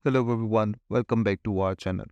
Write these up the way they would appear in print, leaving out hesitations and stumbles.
Hello everyone, welcome back to our channel.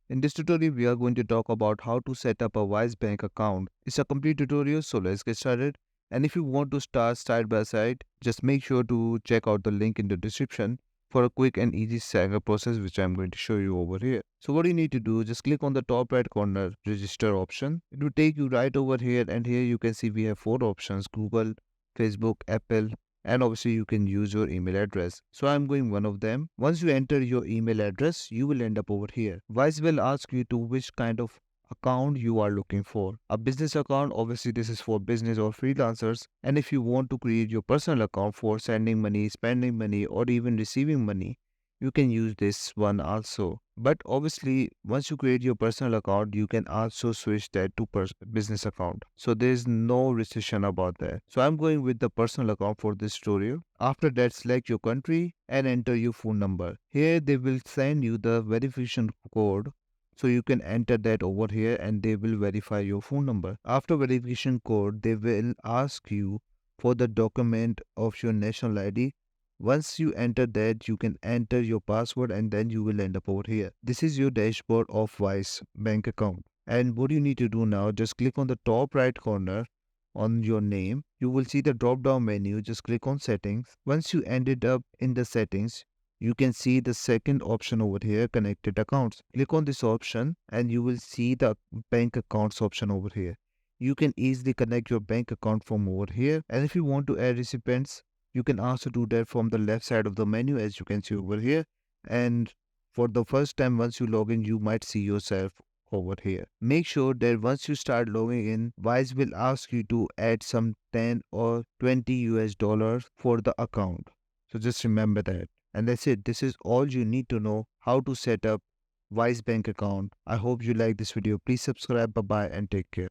In this tutorial, we are going to talk about how to set up a Wise Bank account. It's a complete tutorial, so let's get started. And if you want to start side by side, just make sure to check out the link in the description for a quick and easy setup process which I'm going to show you over here. So what you need to do, just click on the top right corner register option. It will take you right over here, and here you can see we have four options: Google, Facebook, Apple, and obviously you can use your email address. So I'm going one of them. Once you enter your email address, you will end up over here. Wise will ask you to which kind of account you are looking for. A business account, obviously this is for business or freelancers. And if you want to create your personal account for sending money, spending money, or even receiving money, you can use this one also. But obviously, once you create your personal account, you can also switch that to business account. So there is no restriction about that. So I'm going with the personal account for this tutorial. After that, select your country and enter your phone number. Here they will send you the verification code. So you can enter that over here and they will verify your phone number. After verification code, they will ask you for the document of your national ID. Once you enter that, you can enter your password and then you will end up over here. This is your dashboard of Wise bank account. And what you need to do now, just click on the top right corner on your name. You will see the drop down menu. Just click on settings. Once you ended up in the settings, you can see the second option over here, connected accounts. Click on this option and you will see the bank accounts option over here. You can easily connect your bank account from over here. And if you want to add recipients, you can also do that from the left side of the menu, as you can see over here. And for the first time, once you log in, you might see yourself over here. Make sure that once you start logging in, Wise will ask you to add some 10 or 20 US dollars for the account. So just remember that. And that's it. This is all you need to know how to set up Wise bank account. I hope you like this video. Please subscribe. Bye bye and take care.